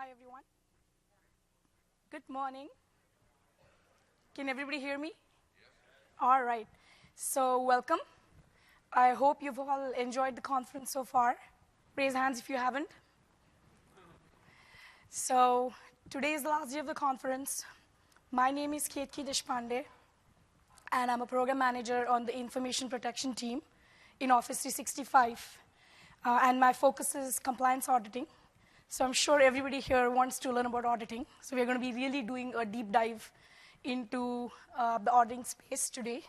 Hi, everyone. Good morning. Can everybody hear me? All right. So welcome. I hope you've all enjoyed the conference so far. Raise hands if you haven't. So today is the last day of the conference. My name is Ketki Deshpande, and I'm a program manager on the information protection team in Office 365. And my focus is compliance auditing. So I'm sure everybody here wants to learn about auditing. So we're going to be really doing a deep dive into the auditing space today.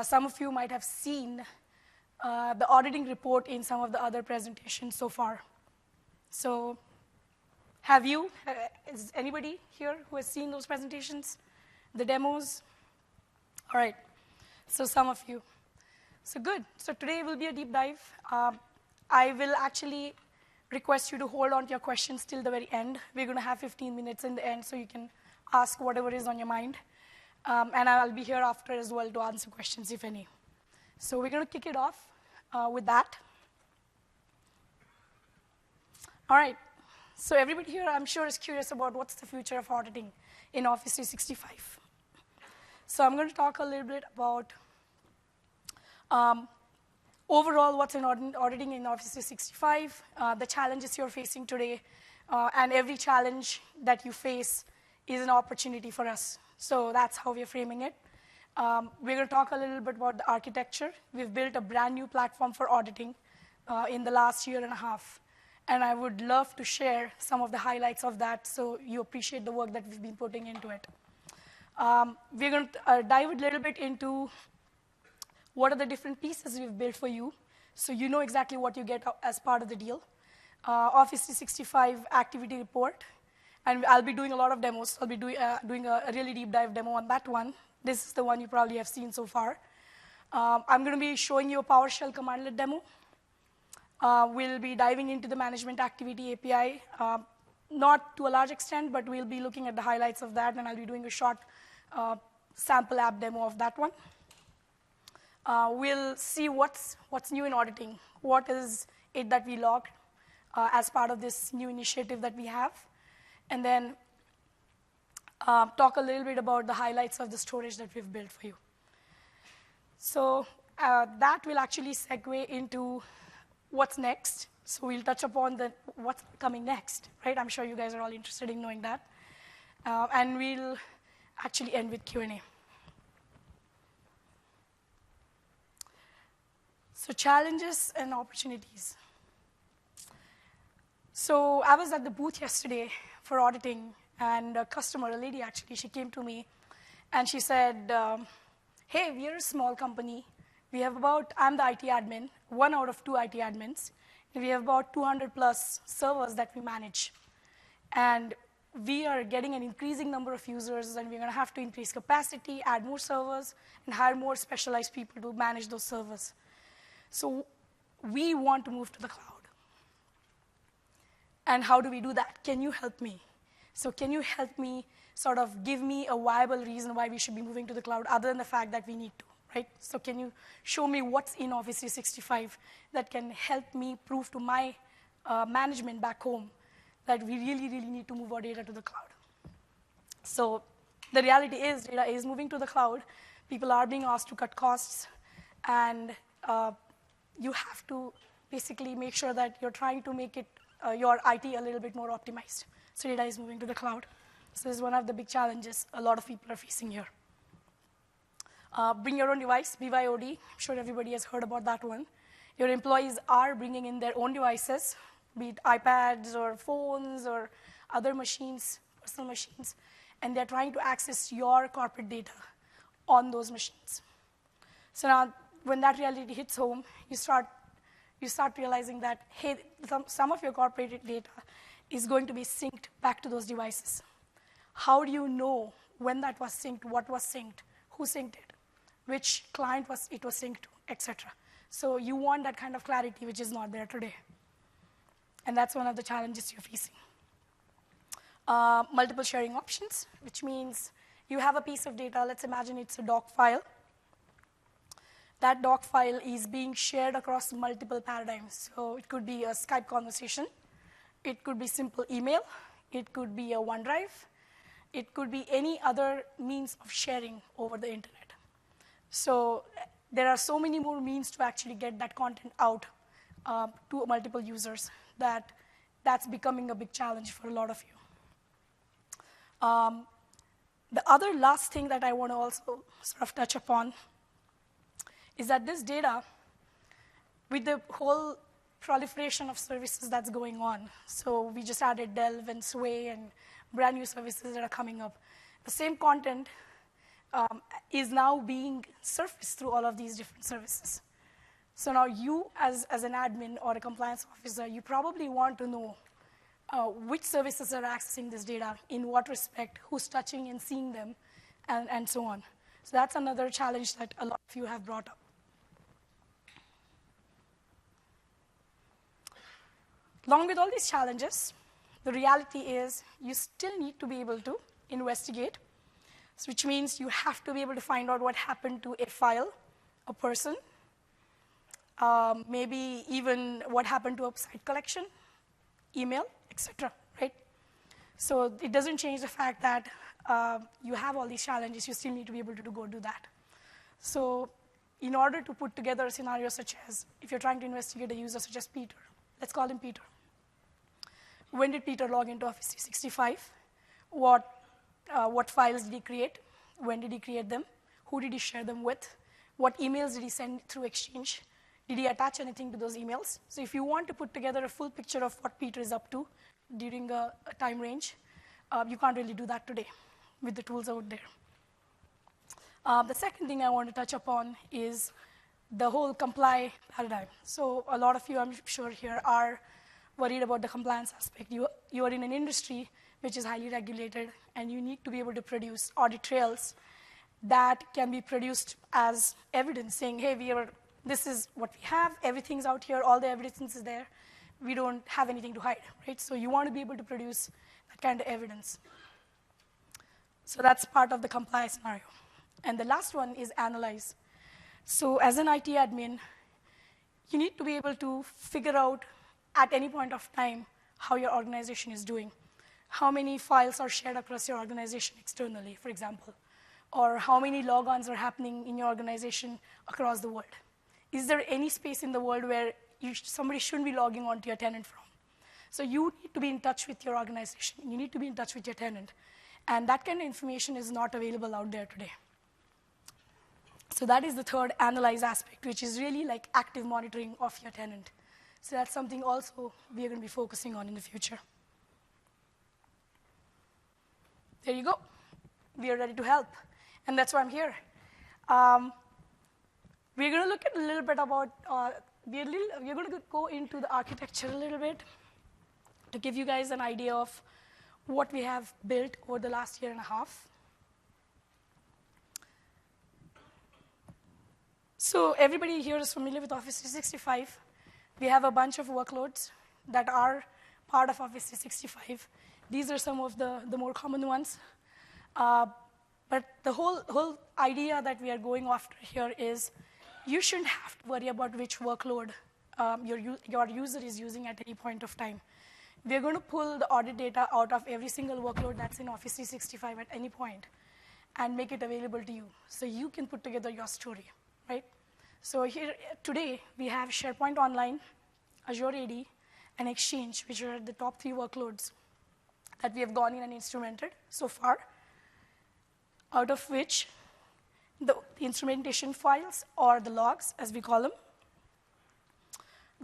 Some of you might have seen the auditing report in some of the other presentations so far. So have you? Is anybody here who has seen those presentations, the demos? All right. So some of you. So good. So today will be a deep dive. I will actually request you to hold on to your questions till the very end. We're going to have 15 minutes in the end so you can ask whatever is on your mind. And I'll be here after as well to answer questions, if any. So we're going to kick it off with that. All right. So everybody here, I'm sure, is curious about what's the future of auditing in Office 365. So I'm going to talk a little bit about overall, what's in auditing in Office 365, the challenges you're facing today, and every challenge that you face is an opportunity for us. So that's how we're framing it. We're going to talk a little bit about the architecture. We've built a brand new platform for auditing in the last year and a half. And I would love to share some of the highlights of that so you appreciate the work that we've been putting into it. We're going to dive a little bit into what are the different pieces we've built for you, so you know exactly what you get as part of the deal. Office 365 activity report, and I'll be doing a lot of demos. I'll be doing a really deep dive demo on that one. This is the one you probably have seen so far. I'm going to be showing you a PowerShell commandlet demo. We'll be diving into the management activity API, not to a large extent, but we'll be looking at the highlights of that, and I'll be doing a short sample app demo of that one. We'll see what's new in auditing, what is it that we logged as part of this new initiative that we have, and then talk a little bit about the highlights of the storage that we've built for you. So that will actually segue into what's next. So we'll touch upon what's coming next, right? I'm sure you guys are all interested in knowing that. And we'll actually end with Q&A. So challenges and opportunities. So I was at the booth yesterday for auditing, and a customer, a lady actually, she came to me, and she said, hey, we're a small company. We have I'm the IT admin, 1 out of 2 IT admins, and we have about 200 plus servers that we manage. And we are getting an increasing number of users, and we're going to have to increase capacity, add more servers, and hire more specialized people to manage those servers. So we want to move to the cloud. And how do we do that? Can you help me? So can you help me sort of give me a viable reason why we should be moving to the cloud other than the fact that we need to, right? So can you show me what's in Office 365 that can help me prove to my management back home that we really, really need to move our data to the cloud? So the reality is data is moving to the cloud. People are being asked to cut costs, and you have to basically make sure that you're trying to make it your IT a little bit more optimized. So data is moving to the cloud. So this is one of the big challenges a lot of people are facing here. Bring your own device, BYOD. I'm sure everybody has heard about that one. Your employees are bringing in their own devices, be it iPads or phones or other machines, personal machines, and they're trying to access your corporate data on those machines. So now, when that reality hits home, you start realizing that, hey, some of your corporate data is going to be synced back to those devices. How do you know when that was synced, what was synced, who synced it, which client it was synced to, etc. So you want that kind of clarity, which is not there today. And that's one of the challenges you're facing. Multiple sharing options, which means you have a piece of data. Let's imagine it's a doc file. That doc file is being shared across multiple paradigms. So it could be a Skype conversation. It could be simple email. It could be a OneDrive. It could be any other means of sharing over the internet. So there are so many more means to actually get that content out to multiple users that's becoming a big challenge for a lot of you. The other last thing that I want to also sort of touch upon is that this data, with the whole proliferation of services that's going on, so we just added Delve and Sway and brand new services that are coming up, the same content is now being surfaced through all of these different services. So now you, as an admin or a compliance officer, you probably want to know which services are accessing this data, in what respect, who's touching and seeing them, and so on. So that's another challenge that a lot of you have brought up. Along with all these challenges, the reality is you still need to be able to investigate, which means you have to be able to find out what happened to a file, a person, maybe even what happened to a site collection, email, etc., right? So it doesn't change the fact that you have all these challenges. You still need to be able to go do that. So in order to put together a scenario such as, if you're trying to investigate a user such as Peter, let's call him Peter. When did Peter log into Office 365? What files did he create? When did he create them? Who did he share them with? What emails did he send through Exchange? Did he attach anything to those emails? So if you want to put together a full picture of what Peter is up to during a time range, you can't really do that today with the tools out there. The second thing I want to touch upon is the whole comply paradigm. So a lot of you, I'm sure here, are worried about the compliance aspect. You are in an industry which is highly regulated, and you need to be able to produce audit trails that can be produced as evidence, saying, hey, this is what we have, everything's out here, all the evidence is there, we don't have anything to hide, right? So you want to be able to produce that kind of evidence. So that's part of the compliance scenario. And the last one is analyze. So as an IT admin, you need to be able to figure out at any point of time how your organization is doing. How many files are shared across your organization externally, for example, or how many logons are happening in your organization across the world. Is there any space in the world where somebody shouldn't be logging onto your tenant from? So you need to be in touch with your organization. You need to be in touch with your tenant. And that kind of information is not available out there today. So that is the third analyze aspect, which is really like active monitoring of your tenant. So that's something also we are going to be focusing on in the future. There you go. We are ready to help. And that's why I'm here. We're going to look at a little bit about, we're going to go into the architecture a little bit to give you guys an idea of what we have built over the last year and a half. So everybody here is familiar with Office 365. We have a bunch of workloads that are part of Office 365. These are some of the more common ones. But the whole idea that we are going after here is you shouldn't have to worry about which workload your user is using at any point of time. We're going to pull the audit data out of every single workload that's in Office 365 at any point and make it available to you so you can put together your story, right? So here today, we have SharePoint Online, Azure AD, and Exchange, which are the top 3 workloads that we have gone in and instrumented so far, out of which the instrumentation files, or the logs, as we call them,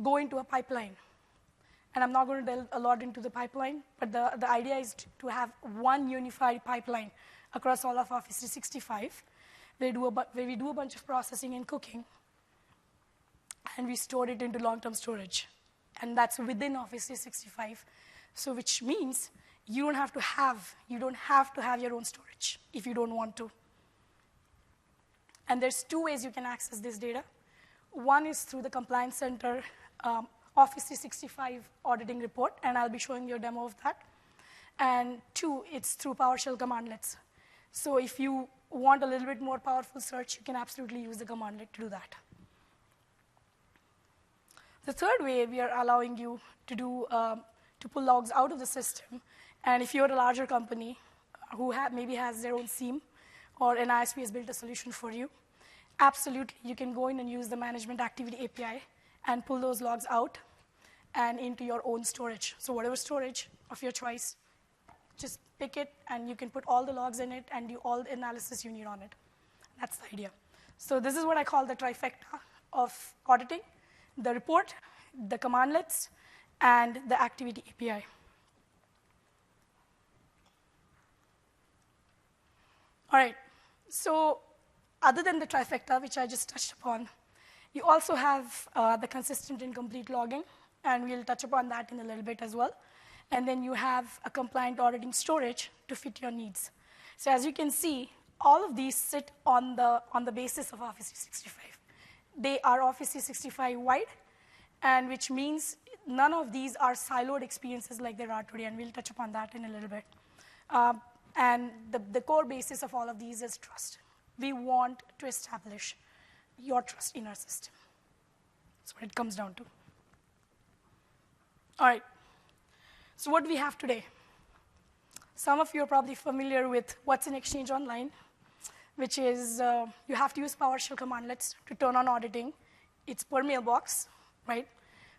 go into a pipeline. And I'm not going to delve a lot into the pipeline, but the idea is to have one unified pipeline across all of Office 365, where we do a bunch of processing and cooking, and we store it into long-term storage. And that's within Office 365, so which means you don't have to have your own storage if you don't want to. And there's 2 ways you can access this data. One is through the Compliance Center Office 365 auditing report, and I'll be showing you a demo of that. And 2, it's through PowerShell commandlets. So if you want a little bit more powerful search, you can absolutely use the commandlet to do that. The third way we are allowing you to do to pull logs out of the system And if you're a larger company who maybe has their own SIEM or an ISP has built a solution for you, absolutely, you can go in and use the Management Activity API and pull those logs out and into your own storage. So whatever storage of your choice, just pick it, and you can put all the logs in it and do all the analysis you need on it. That's the idea. So this is what I call the trifecta of auditing: the report, the commandlets, and the activity API. All right, so other than the trifecta, which I just touched upon, you also have the consistent and complete logging, and we'll touch upon that in a little bit as well. And then you have a compliant auditing storage to fit your needs. So as you can see, all of these sit on the basis of Office 365. They are Office 365 wide, and which means none of these are siloed experiences like there are today, and we'll touch upon that in a little bit. And the core basis of all of these is trust. We want to establish your trust in our system. That's what it comes down to. All right, so what do we have today? Some of you are probably familiar with what's in Exchange Online, which is you have to use PowerShell commandlets to turn on auditing. It's per mailbox, right?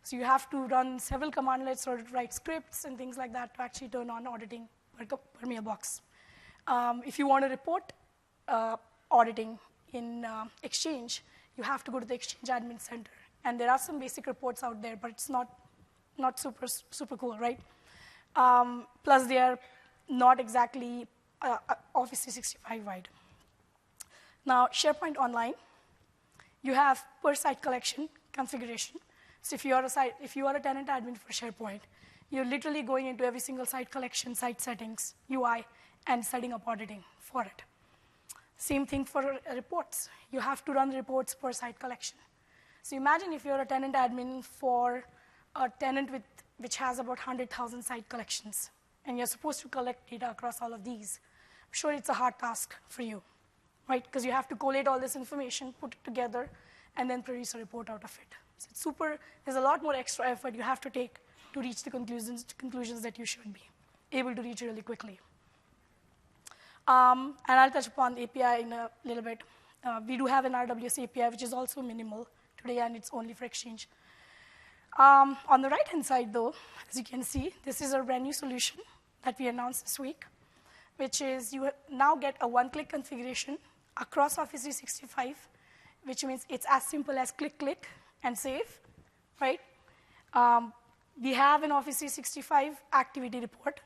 So you have to run several commandlets or write scripts and things like that to actually turn on auditing per mailbox. If you want to report auditing in Exchange, you have to go to the Exchange Admin Center. And there are some basic reports out there, but it's not super cool, right? Plus, they are not exactly Office 365 wide. Now, SharePoint Online, you have per site collection configuration. So if you are a tenant admin for SharePoint, you're literally going into every single site collection, site settings, UI, and setting up auditing for it. Same thing for reports. You have to run reports per site collection. So imagine if you're a tenant admin for a tenant which has about 100,000 site collections, and you're supposed to collect data across all of these. I'm sure it's a hard task for you, right? Because you have to collate all this information, put it together, and then produce a report out of it. So there's a lot more extra effort you have to take to reach the conclusions that you should be able to reach really quickly. And I'll touch upon the API in a little bit. We do have an RWS API, which is also minimal today, and it's only for Exchange. On the right-hand side, though, as you can see, this is a brand new solution that we announced this week, which is you now get a one-click configuration across Office 365, which means it's as simple as click, and save, right? We have an Office 365 activity report,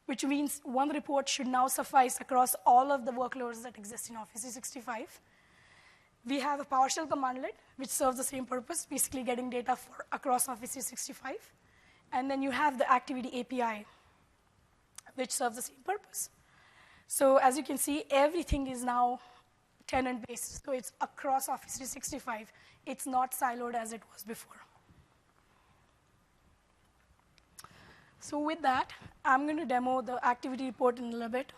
which means one report should now suffice across all of the workloads that exist in Office 365. We have a PowerShell commandlet, which serves the same purpose, basically getting data across Office 365. And then you have the activity API, which serves the same purpose. So as you can see, everything is now tenant-based. So it's across Office 365. It's not siloed as it was before. So with that, I'm going to demo the activity report in a little bit.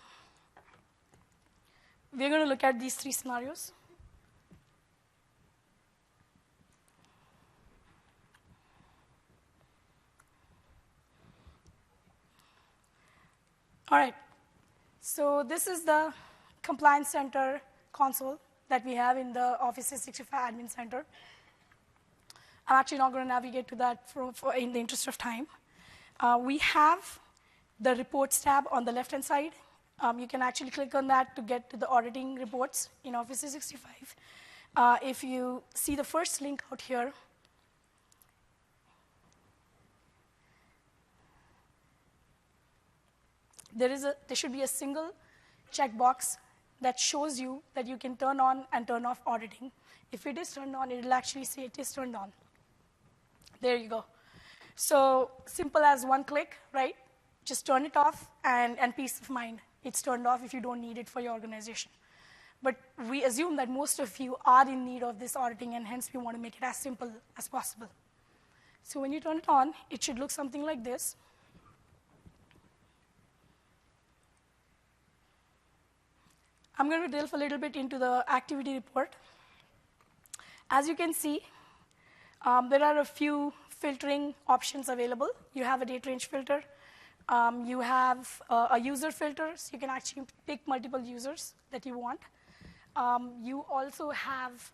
We're going to look at these three scenarios. All right, so this is the Compliance Center console that we have in the Office 365 Admin Center. I'm actually not going to navigate to that in the interest of time. We have the Reports tab on the left-hand side. You can actually click on that to get to the auditing reports in Office 365. If you see the first link out here, there should be a single checkbox that shows you that you can turn on and turn off auditing. If it is turned on, it will actually say it is turned on. There you go. So simple as one click, right? Just turn it off, and peace of mind. It's turned off if you don't need it for your organization. But we assume that most of you are in need of this auditing, and hence we want to make it as simple as possible. So when you turn it on, it should look something like this. I'm going to delve a little bit into the activity report. As you can see, there are a few filtering options available. You have a date range filter, You have a user filter, so you can actually pick multiple users that you want. You also have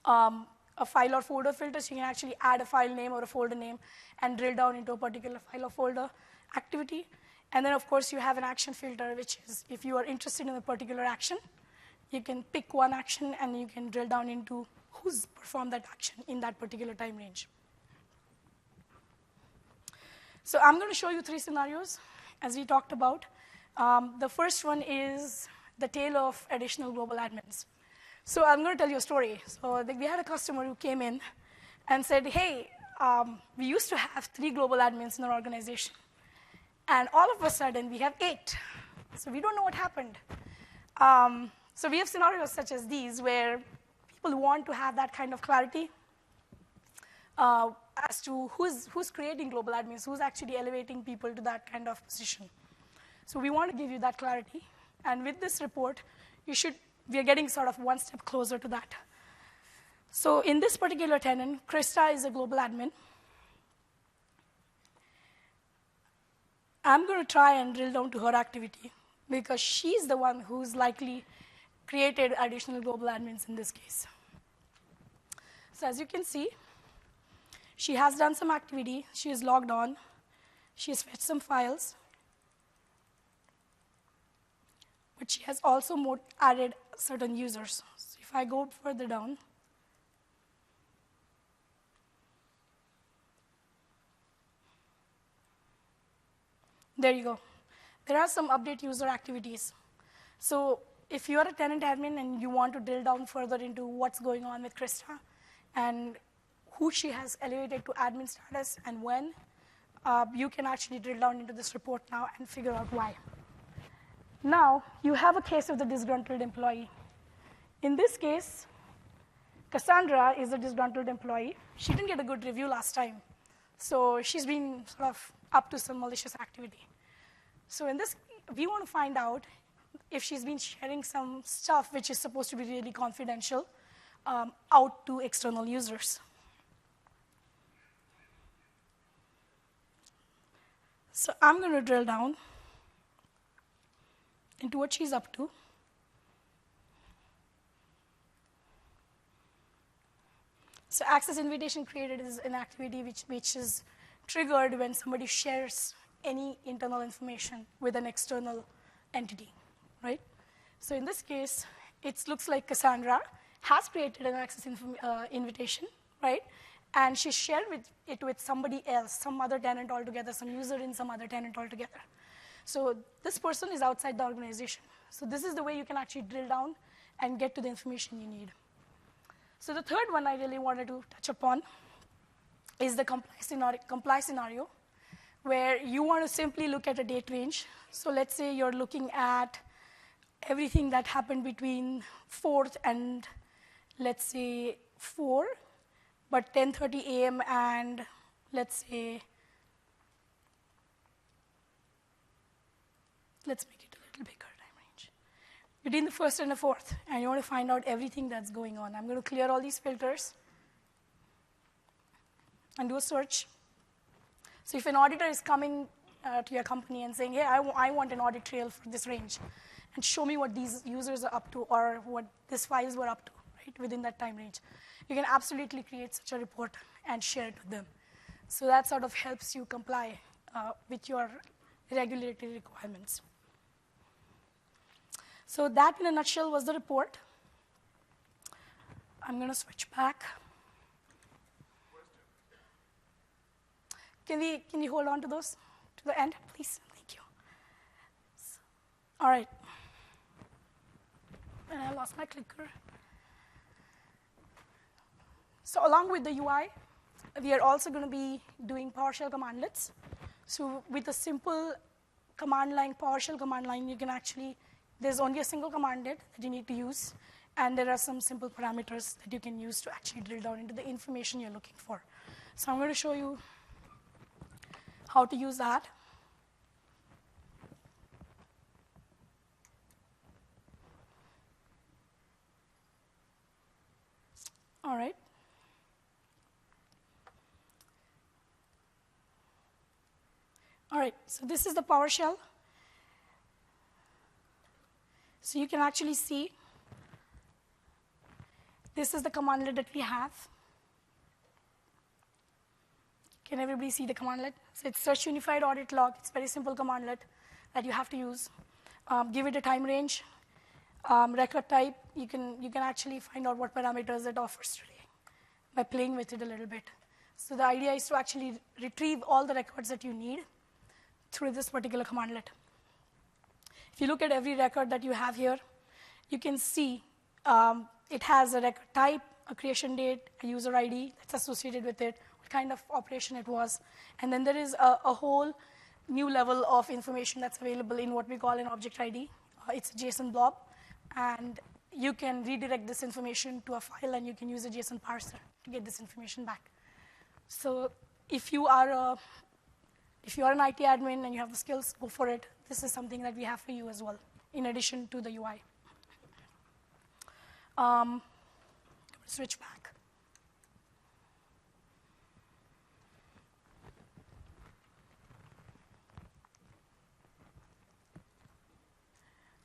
a file or folder filter, so you can actually add a file name or a folder name and drill down into a particular file or folder activity. And then, of course, you have an action filter, which is if you are interested in a particular action, you can pick one action, and you can drill down into who's performed that action in that particular time range. So I'm going to show you 3 scenarios, as we talked about. The first one is the tale of additional global admins. So I'm going to tell you a story. So we had a customer who came in and said, hey, we used to have 3 global admins in our organization. And all of a sudden, we have 8. So we don't know what happened. So we have scenarios such as these where people want to have that kind of clarity as to who's creating global admins, who's actually elevating people to that kind of position. So we want to give you that clarity. And with this report, we are getting sort of one step closer to that. So in this particular tenant, Krista is a global admin. I'm going to try and drill down to her activity because she's the one who's likely created additional global admins in this case. So as you can see, she has done some activity. She is logged on. She has fetched some files. But she has also added certain users. So if I go further down, there you go. There are some update user activities. So if you are a tenant admin and you want to drill down further into what's going on with Krista and who she has elevated to admin status and when, you can actually drill down into this report now and figure out why. Now, you have a case of the disgruntled employee. In this case, Cassandra is a disgruntled employee. She didn't get a good review last time. So she's been sort of up to some malicious activity. So in this, we want to find out if she's been sharing some stuff which is supposed to be really confidential out to external users. So I'm going to drill down into what she's up to. So access invitation created is an activity which is triggered when somebody shares any internal information with an external entity, right? So in this case, it looks like Cassandra has created an access invitation, right? And she shared it with somebody else, some other tenant altogether, some user in some other tenant altogether. So this person is outside the organization. So this is the way you can actually drill down and get to the information you need. So the third one I really wanted to touch upon is the comply scenario, where you want to simply look at a date range. So let's say you're looking at everything that happened between 4th and, let's say, 4, but 10:30 a.m. and, let's say, let's make it a little bigger time range. Between the 1st and the 4th, and you want to find out everything that's going on. I'm going to clear all these filters and do a search. So if an auditor is coming to your company and saying, hey, I want an audit trail for this range, and show me what these users are up to or what these files were up to, right, within that time range, you can absolutely create such a report and share it with them. So that sort of helps you comply with your regulatory requirements. So that, in a nutshell, was the report. I'm going to switch back. Can you hold on to those to the end, please? Thank you. All right. And I lost my clicker. So along with the UI, we are also going to be doing PowerShell commandlets. So with a simple command line, PowerShell command line, you can actually, there's only a single commandlet that you need to use, and there are some simple parameters that you can use to actually drill down into the information you're looking for. So I'm going to show you how to use that. All right. All right, so this is the PowerShell. So you can actually see this is the commandlet that we have. Can everybody see the commandlet? So it's search unified audit log. It's a very simple commandlet that you have to use. Give it a time range, record type. You can actually find out what parameters it offers today by playing with it a little bit. So the idea is to actually retrieve all the records that you need through this particular commandlet. If you look at every record that you have here, you can see it has a record type, a creation date, a user ID that's associated with it, what kind of operation it was. And then there is a whole new level of information that's available in what we call an object ID. It's a JSON blob. And you can redirect this information to a file, and you can use a JSON parser to get this information back. So if you are an IT admin and you have the skills, go for it. This is something that we have for you as well, in addition to the UI. Switch back.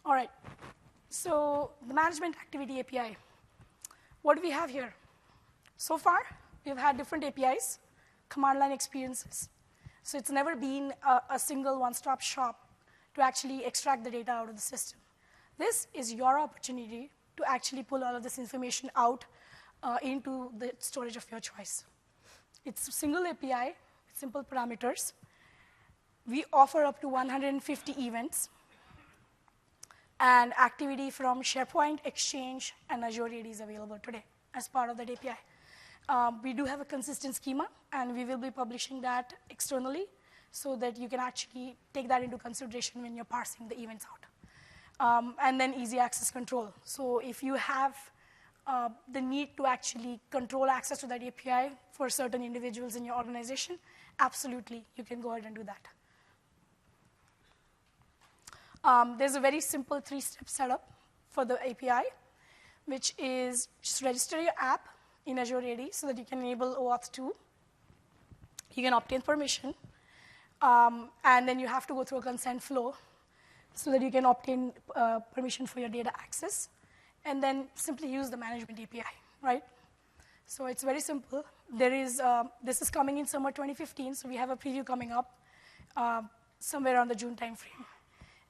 All right, so the management activity API. What do we have here? So far, we've had different APIs, command line experiences. So it's never been a single one-stop shop to actually extract the data out of the system. This is your opportunity to actually pull all of this information out into the storage of your choice. It's a single API, simple parameters. We offer up to 150 events and activity from SharePoint, Exchange, and Azure AD is available today as part of that API. We do have a consistent schema, and we will be publishing that externally so that you can actually take that into consideration when you're parsing the events out. And then easy access control. So if you have the need to actually control access to that API for certain individuals in your organization, absolutely, you can go ahead and do that. There's a very simple 3-step setup for the API, which is just register your app in Azure AD so that you can enable OAuth 2. You can obtain permission, and then you have to go through a consent flow so that you can obtain permission for your data access, and then simply use the management API, right? So it's very simple. This is coming in summer 2015, so we have a preview coming up somewhere around the June timeframe.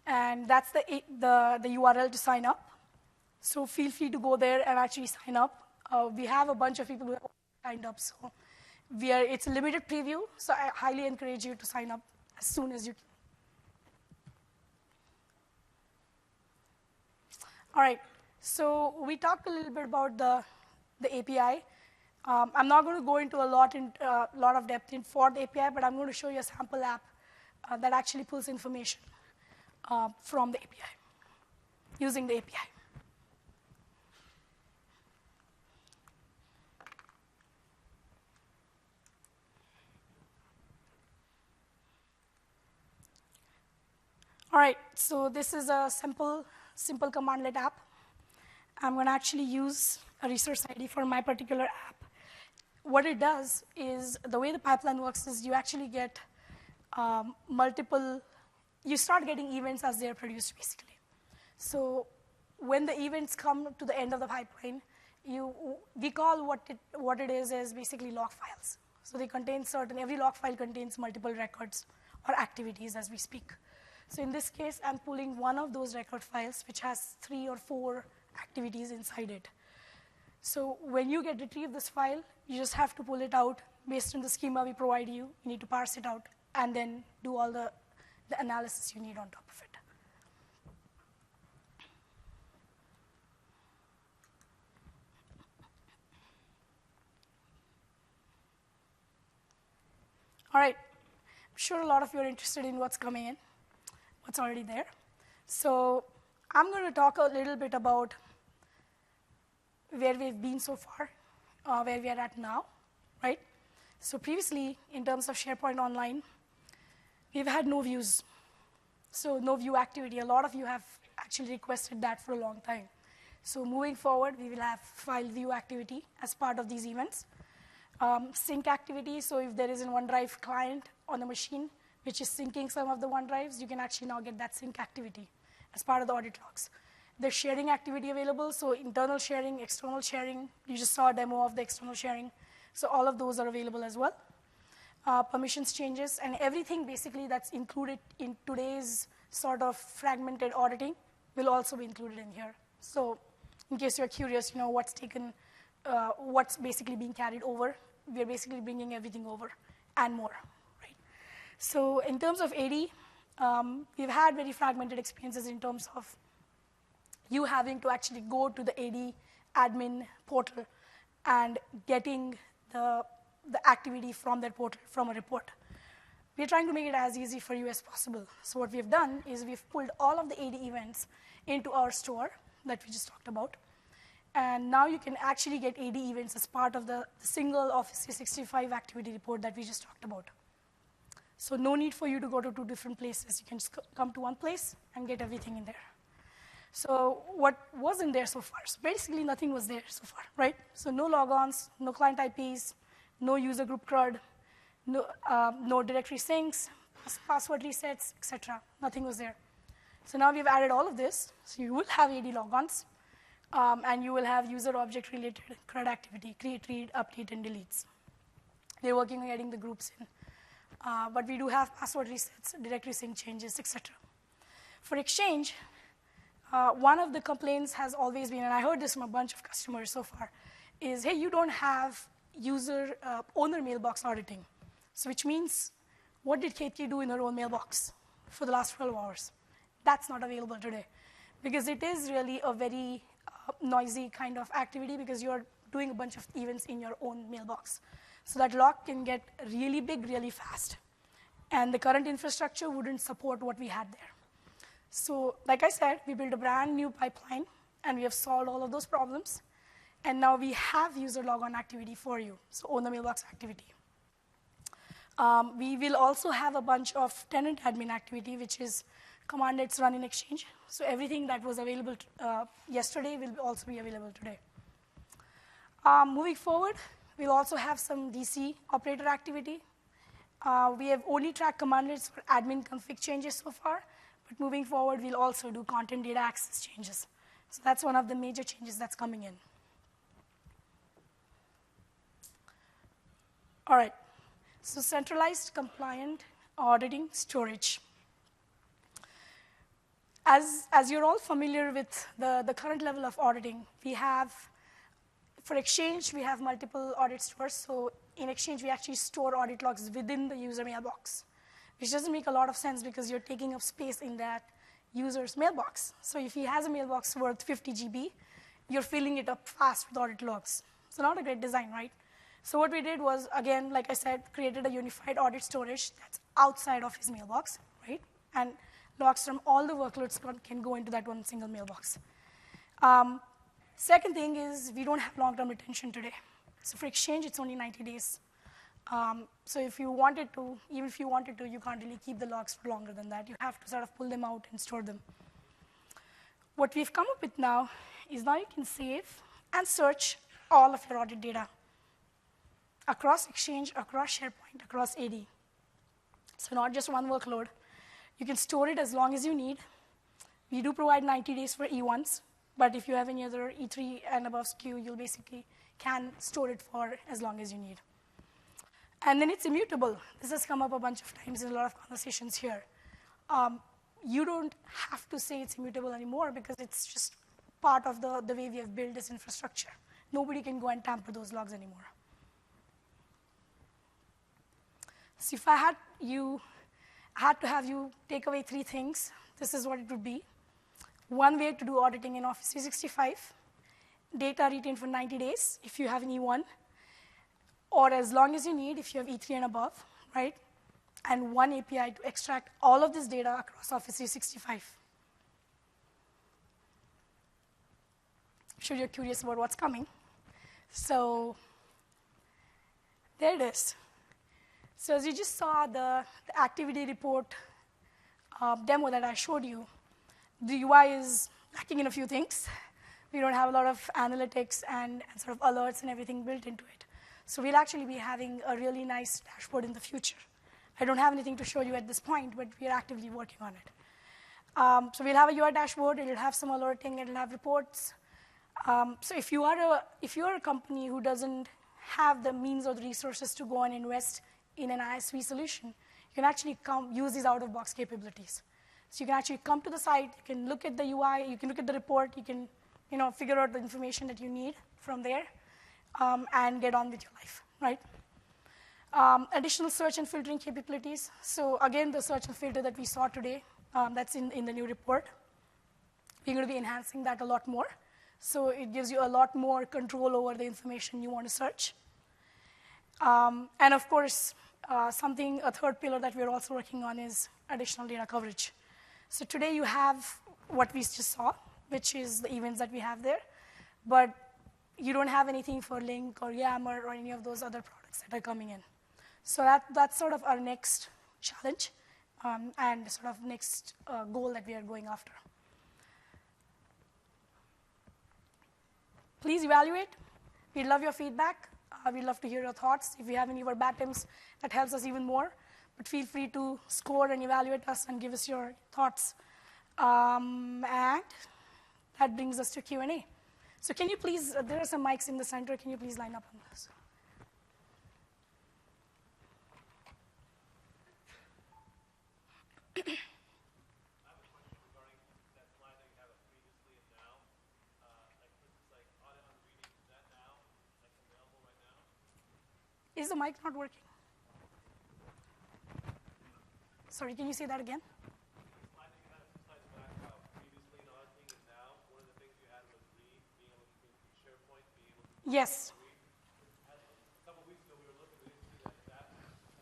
And that's the URL to sign up. So feel free to go there and actually sign up. We have a bunch of people who have signed up, so it's a limited preview, so I highly encourage you to sign up as soon as you can. All right, so we talked a little bit about the API. I'm not going to go into a lot of depth for the API, but I'm going to show you a sample app that actually pulls information from the API, using the API. All right, so this is a simple commandlet app. I'm going to actually use a resource ID for my particular app. What it does is, the way the pipeline works is you actually get you start getting events as they're produced, basically. So when the events come to the end of the pipeline, we call what it is basically log files. So they contain every log file contains multiple records or activities as we speak. So in this case, I'm pulling one of those record files, which has 3 or 4 activities inside it. So when you retrieve this file, you just have to pull it out based on the schema we provide you. You need to parse it out and then do all the analysis you need on top of it. All right, I'm sure a lot of you are interested in what's coming in, what's already there. So I'm going to talk a little bit about where we've been so far, where we are at now, right? So previously, in terms of SharePoint Online, we've had no views. So no view activity. A lot of you have actually requested that for a long time. So moving forward, we will have file view activity as part of these events. Sync activity, so if there is a OneDrive client on the machine, which is syncing some of the OneDrives, you can actually now get that sync activity as part of the audit logs. There's sharing activity available, so internal sharing, external sharing. You just saw a demo of the external sharing. So all of those are available as well. Permissions changes, and everything basically that's included in today's sort of fragmented auditing will also be included in here. So in case you're curious, what's basically being carried over, we're basically bringing everything over and more, right? So in terms of AD, we've had very fragmented experiences in terms of you having to actually go to the AD admin portal and getting the activity from that portal, from a report. We're trying to make it as easy for you as possible. So what we've done is we've pulled all of the AD events into our store that we just talked about. And now you can actually get AD events as part of the single Office 365 activity report that we just talked about. So no need for you to go to 2 different places. You can just come to one place and get everything in there. So what was in there so far? So basically nothing was there so far, right? So no logons, no client IPs, no user group CRUD, no directory syncs, password resets, etc. Nothing was there. So now we've added all of this. So you will have AD logons, and you will have user object related CRUD activity, create, read, update, and deletes. We're working on getting the groups in. But we do have password resets, directory sync changes, etc. For Exchange, one of the complaints has always been, and I heard this from a bunch of customers so far, is, hey, you don't have user owner mailbox auditing. So which means, what did KT do in her own mailbox for the last 12 hours? That's not available today, because it is really a very noisy kind of activity, because you're doing a bunch of events in your own mailbox. So that log can get really big really fast. And the current infrastructure wouldn't support what we had there. So like I said, we built a brand new pipeline, and we have solved all of those problems. And now we have user logon activity for you, so owner mailbox activity. We will also have a bunch of tenant admin activity, which is command that's run in Exchange. So everything that was available yesterday will also be available today. Moving forward, we'll also have some DC operator activity. We have only tracked commandlets for admin config changes so far, but moving forward, we'll also do content data access changes. So that's one of the major changes that's coming in. All right, so centralized compliant auditing storage. As you're all familiar with the current level of auditing, we have, for Exchange, we have multiple audit stores. So in Exchange, we actually store audit logs within the user mailbox, which doesn't make a lot of sense because you're taking up space in that user's mailbox. So if he has a mailbox worth 50 GB, you're filling it up fast with audit logs. So not a great design, right? So what we did was, again, like I said, created a unified audit storage that's outside of his mailbox, right? And logs from all the workloads can go into that one single mailbox. Second thing is we don't have long-term retention today. So for Exchange, it's only 90 days. So if you wanted to, even if you wanted to, you can't really keep the logs for longer than that. You have to sort of pull them out and store them. What we've come up with now is now you can save and search all of your audit data across Exchange, across SharePoint, across AD. So not just one workload. You can store it as long as you need. We do provide 90 days for E1s, but if you have any other E3 and above SKU, you basically can store it for as long as you need. And then it's immutable. This has come up a bunch of times in a lot of conversations here. You don't have to say it's immutable anymore because it's just part of the way we have built this infrastructure. Nobody can go and tamper those logs anymore. So if I had to have you take away 3 things, this is what it would be. One way to do auditing in Office 365, data retained for 90 days if you have an E1, or as long as you need if you have E3 and above, right? And one API to extract all of this data across Office 365. I'm sure you're curious about what's coming. So there it is. So as you just saw the activity report demo that I showed you, the UI is lacking in a few things. We don't have a lot of analytics and sort of alerts and everything built into it. So we'll actually be having a really nice dashboard in the future. I don't have anything to show you at this point, but we are actively working on it. So we'll have a UI dashboard. It'll have some alerting. It'll have reports. So if you are a company who doesn't have the means or the resources to go and invest in an ISV solution, you can actually use these out-of-box capabilities. So you can actually come to the site. You can look at the UI. You can look at the report. You can figure out the information that you need from there and get on with your life, right? Additional search and filtering capabilities. So again, the search and filter that we saw today, that's in the new report. We're going to be enhancing that a lot more. So it gives you a lot more control over the information you want to search. And of course, a third pillar that we're also working on is additional data coverage. So today you have what we just saw, which is the events that we have there. But you don't have anything for Link or Yammer or any of those other products that are coming in. So that's sort of our next challenge and sort of next goal that we are going after. Please evaluate. We'd love your feedback. We'd love to hear your thoughts. If you have any verbatims, that helps us even more. But feel free to score and evaluate us and give us your thoughts. And that brings us to Q&A. So can you please, there are some mics in the center. Can you please line up on this? Is the mic not working? Sorry, can you say that again? Yes.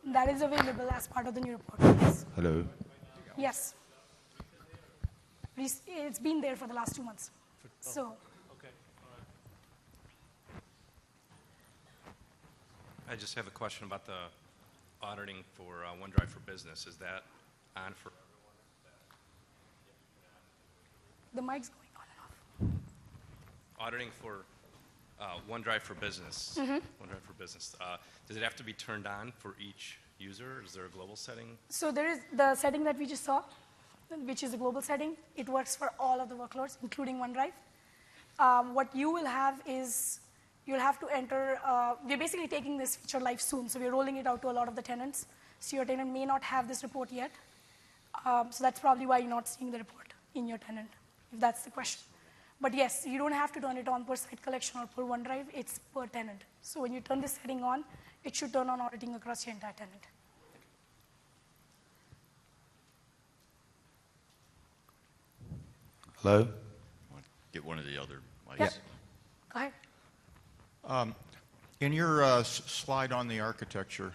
That is available as part of the new report. Yes. Hello. Yes. It's been there for the last 2 months. So. Okay. I just have a question about the auditing for OneDrive for Business. Is that on for everyone? The mic's going on and off. Auditing for OneDrive for Business. Mm-hmm. OneDrive for Business. Does it have to be turned on for each user? Is there a global setting? So there is the setting that we just saw, which is a global setting. It works for all of the workloads, including OneDrive. What you will have is you'll have to enter. We're basically taking this feature live soon, so we're rolling it out to a lot of the tenants. So your tenant may not have this report yet. So that's probably why you're not seeing the report in your tenant, if that's the question. But yes, you don't have to turn it on per site collection or per OneDrive. It's per tenant. So when you turn this setting on, it should turn on auditing across your entire tenant. Hello? Get one of the other mics. Yeah. Go ahead. In your slide on the architecture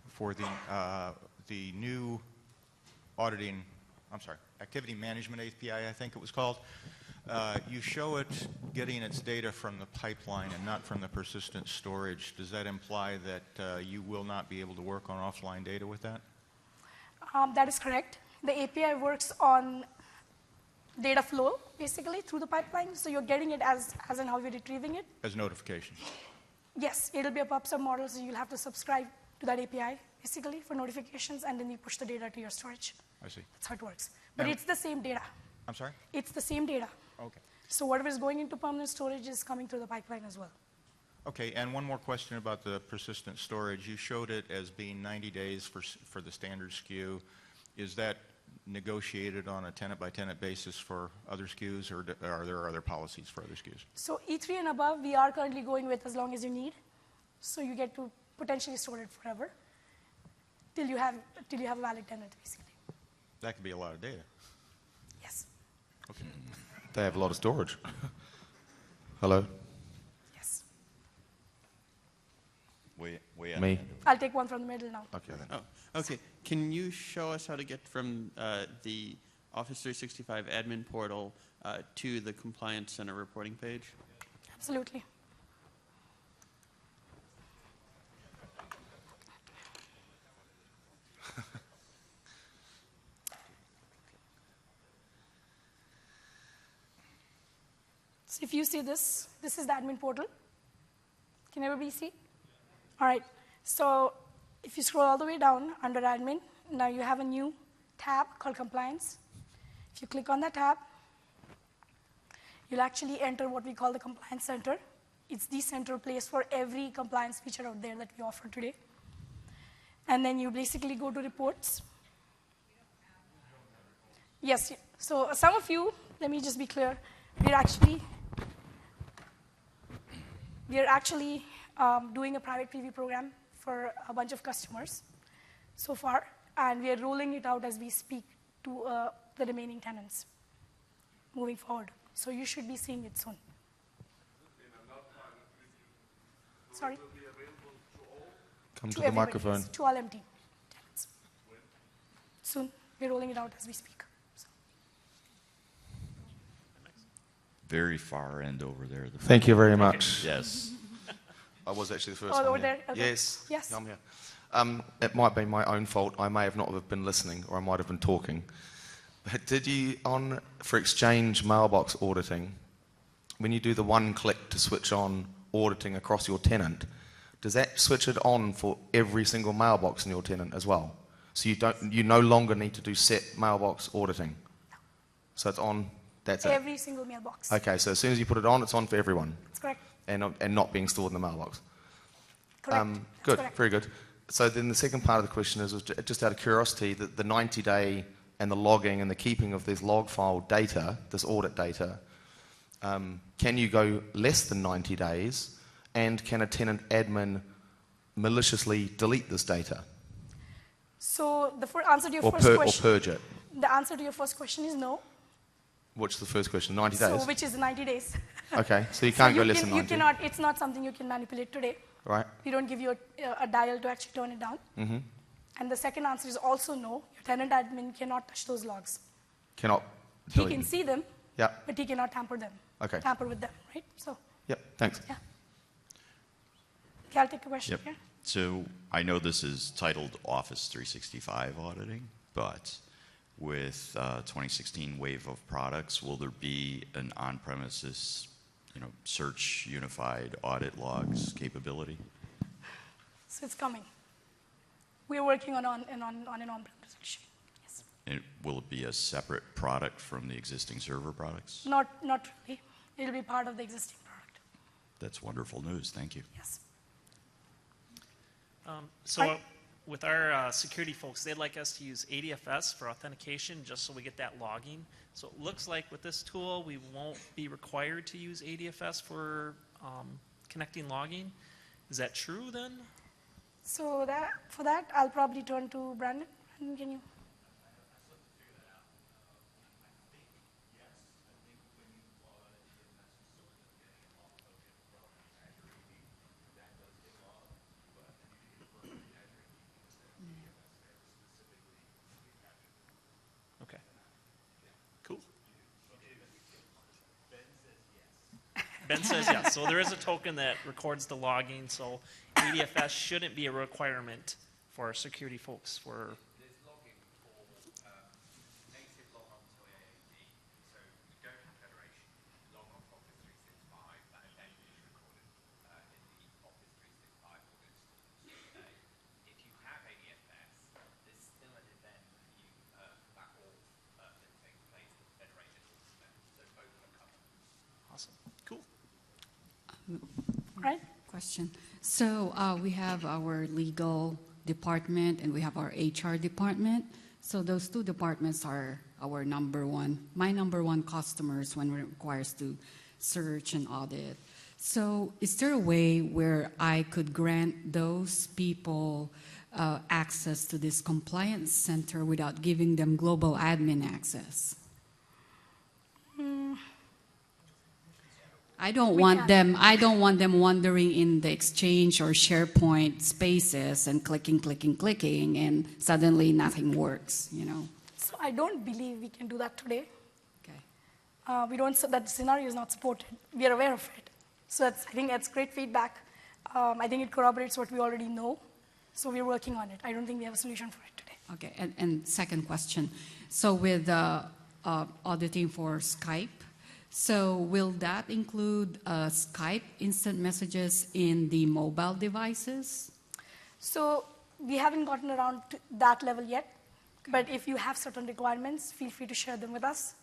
for the new activity management API, I think it was called, you show it getting its data from the pipeline and not from the persistent storage. Does that imply that you will not be able to work on offline data with that? That is correct. The API works on data flow, basically, through the pipeline. So you're getting it as in how you're retrieving it. As notifications? Yes, it'll be a PubSub model, so you'll have to subscribe to that API, basically, for notifications, and then you push the data to your storage. I see. That's how it works. But it's the same data. I'm sorry? It's the same data. Okay. So whatever is going into permanent storage is coming through the pipeline as well. Okay, and one more question about the persistent storage. You showed it as being 90 days for the standard SKU. Is that negotiated on a tenant-by-tenant basis for other SKUs, or are there other policies for other SKUs? So E3 and above, we are currently going with as long as you need. So you get to potentially store it forever till you have a valid tenant, basically. That could be a lot of data. Yes. Okay. They have a lot of storage. Hello? Yes. Way out. Me? I'll take one from the middle now. Okay then. Oh, okay. Can you show us how to get from the Office 365 admin portal to the Compliance Center reporting page? Absolutely. So if you see this is the admin portal. Can everybody see? All right. So If you scroll all the way down under admin, now you have a new tab called compliance. If you click on that tab, you'll actually enter what we call the compliance center. It's the central place for every compliance feature out there that we offer today. And then you basically go to reports. Yes, so some of you, let me just be clear, we're actually doing a private preview program for a bunch of customers so far, and we are rolling it out as we speak to the remaining tenants moving forward. So you should be seeing it soon. Sorry? Come to To the everybody, microphone. yes, to all MT tenants. Soon, we're rolling it out as we speak. So. Very far end over there. The Thank you very much. Yes. I was actually the first Oh, one. over yeah. there? Okay. Yes. Yes. I'm here. It might be my own fault. I may have not have been listening, or I might have been talking. But did you, for Exchange mailbox auditing, when you do the one click to switch on auditing across your tenant, does that switch it on for every single mailbox in your tenant as well? So you no longer need to do set mailbox auditing. So it's on. That's it. Every single mailbox. Okay. So as soon as you put it on, it's on for everyone, That's correct. and not being stored in the mailbox. Correct. That's Good, correct. very good. So then the second part of the question is just out of curiosity, that the 90-day and the logging and the keeping of this log file data, this audit data, can you go less than 90 days, and can a tenant admin maliciously delete this data So the answer to your or, first or question, purge it? the answer to your first question is no. What's the first question? 90 So days? which is 90 days. Okay, so you So can't go less than you 90, cannot. It's not something you can manipulate today. right? We don't give you a dial to actually turn it down. Mm-hmm. And the second answer is also no. Your tenant admin cannot touch those logs. Cannot He delete can them. see them, Yeah, but he cannot tamper them. okay. Tamper with them, right? So Yep, thanks. yeah. Okay, I'll take a question Yep. here. So I know this is titled Office 365 auditing, but with 2016 wave of products, will there be an on-premises, search unified audit logs capability? So it's coming. We're working on an on-prem solution. Yes. And will it be a separate product from the existing server products? Not really. It'll be part of the existing product. That's wonderful news. Thank you. Yes. So Hi. with our security folks, they'd like us to use ADFS for authentication just so we get that logging. So it looks like with this tool, we won't be required to use ADFS for connecting logging. Is that true then? So for that, I'll probably turn to Brandon. Brandon, can you? Okay. Cool. Ben says yes. So there is a token that records the logging, so ADFS shouldn't be a requirement for our security folks for There's logging for native log on to AAD. So we don't have Federation, log on to Office 365, that event is recorded in the Office 365 audit today. If you have ADFS, there's still an event that you that all that takes place with Federated event. So both are covered. awesome. Cool. Right? Question. So we have our legal department and we have our HR department. So those two departments are our my number one customers when it requires to search and audit. So is there a way where I could grant those people access to this compliance center without giving them global admin access? I don't want them wandering in the Exchange or SharePoint spaces and clicking, and suddenly nothing works, So I don't believe we can do that today. Okay. We don't. That scenario is not supported. We are aware of it. So I think that's great feedback. I think it corroborates what we already know. So we're working on it. I don't think we have a solution for it today. Okay, and second question. So with auditing for Skype, so will that include Skype instant messages in the mobile devices? So we haven't gotten around to that level yet, but if you have certain requirements, feel free to share them with us.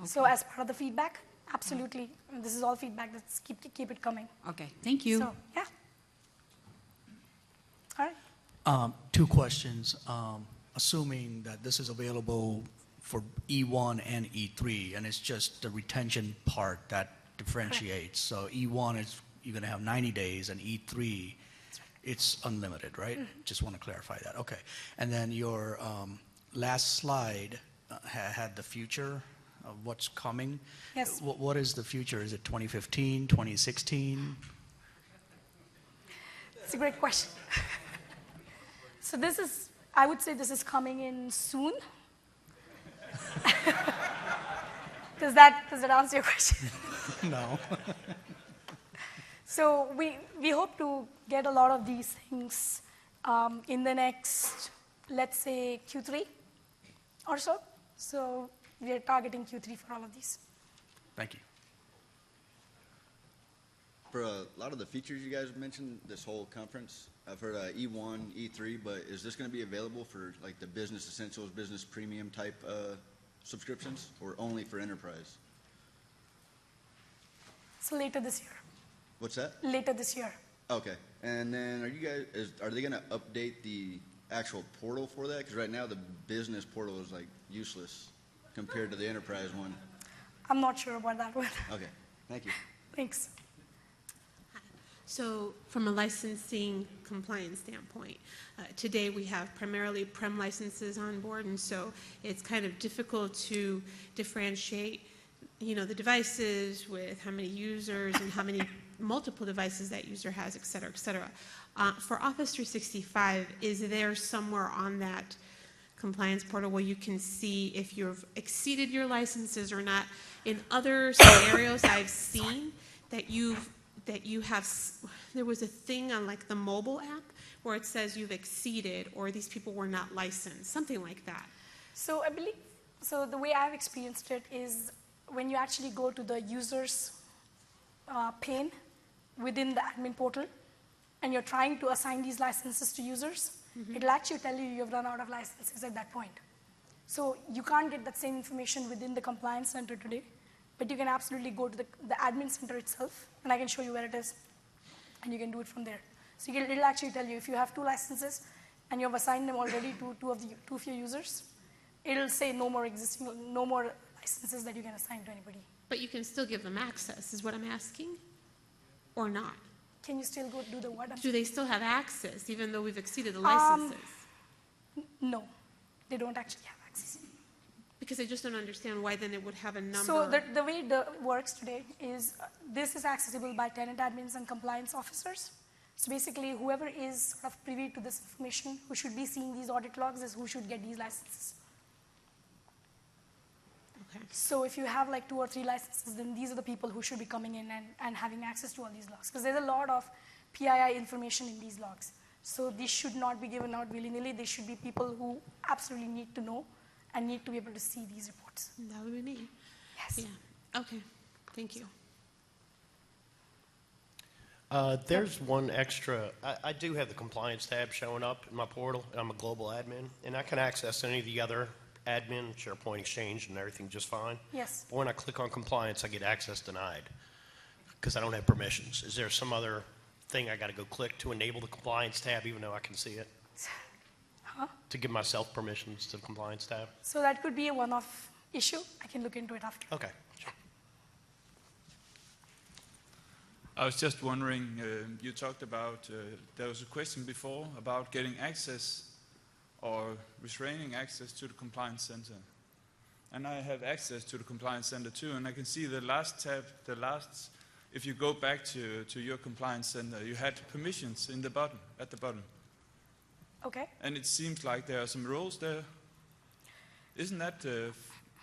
So as part of the feedback, absolutely. This is all feedback. Let's keep it coming. Okay, thank you. So, yeah. All right. Two questions. Assuming that this is available for E1 and E3, and it's just the retention part that differentiates. So E1 is you're going to have 90 days, and E3, it's unlimited, right? Just want to clarify that. Okay. And then your last slide had the future of what's coming. Yes. What is the future? Is it 2015, 2016? It's a great question. So this is, I would say this is coming in soon. Does that answer your question? No. So we hope to get a lot of these things in the next, let's say, Q3 or so. So we are targeting Q3 for all of these. Thank you. For a lot of the features you guys mentioned this whole conference, I've heard E1, E3, but is this going to be available for like the business essentials, business premium type subscriptions, or only for enterprise? So later this year. What's that? Later this year. Okay. And then are they going to update the actual portal for that? Because right now the business portal is like useless compared to the enterprise one. I'm not sure about that one. Okay. Thank you. Thanks. So from a licensing compliance standpoint, today we have primarily prem licenses on board, and so it's kind of difficult to differentiate, the devices with how many users and how many multiple devices that user has, et cetera, et cetera. For Office 365, is there somewhere on that compliance portal where you can see if you've exceeded your licenses or not? In other scenarios I've seen that you have, there was a thing on like the mobile app where it says you've exceeded or these people were not licensed, something like that. So I believe, so the way I've experienced it is when you actually go to the users pane within the admin portal and you're trying to assign these licenses to users, it'll actually tell you you've run out of licenses at that point. So you can't get that same information within the compliance center today, but you can absolutely go to the admin center itself, and I can show you where it is, and you can do it from there. So it'll actually tell you if you have 2 licenses and you have assigned them already to two of your users, it'll say no more licenses that you can assign to anybody. But you can still give them access, is what I'm asking, or not? Can you still go do the what? Do they still have access, even though we've exceeded the licenses? No, they don't actually have access. Because I just don't understand why then it would have a number. So the way it works today is this is accessible by tenant admins and compliance officers. So basically, whoever is sort of privy to this information, who should be seeing these audit logs, is who should get these licenses. Okay. So if you have like 2 or 3 licenses, then these are the people who should be coming in and having access to all these logs. Because there's a lot of PII information in these logs. So these should not be given out willy-nilly. They should be people who absolutely need to know and need to be able to see these reports. That would be me. Yes. Yeah. Okay. Thank you. There's one extra. I do have the compliance tab showing up in my portal, and I'm a global admin, and I can access any of the other admin, SharePoint Exchange, and everything just fine. Yes. But when I click on compliance, I get access denied because I don't have permissions. Is there some other thing I got to go click to enable the compliance tab, even though I can see it? Huh? To give myself permissions to the compliance tab? So that could be a one-off issue. I can look into it after. Okay. Sure. I was just wondering, you talked about, there was a question before about getting access or restraining access to the compliance center. And I have access to the compliance center too, and I can see the last tab, if you go back to your compliance center, you had permissions in the bottom, at the bottom. Okay. And it seems like there are some rules there. Isn't that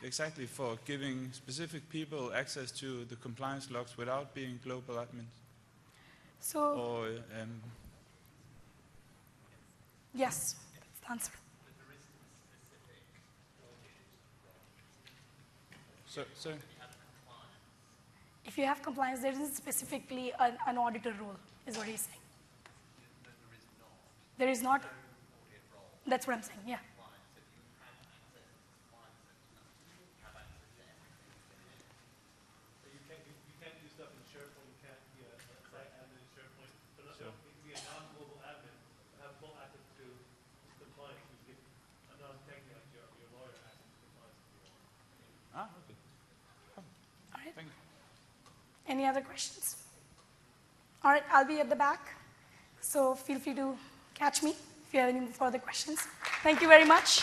exactly for giving specific people access to the compliance logs without being global admins? So, or, yes, that's the answer. So if you have compliance, there isn't specifically an auditor role, is what he's saying. There is not. That's what I'm saying, yeah. Ah, okay. All right. Thank you. Any other questions? All right, I'll be at the back, so feel free to catch me if you have any further questions. Thank you very much.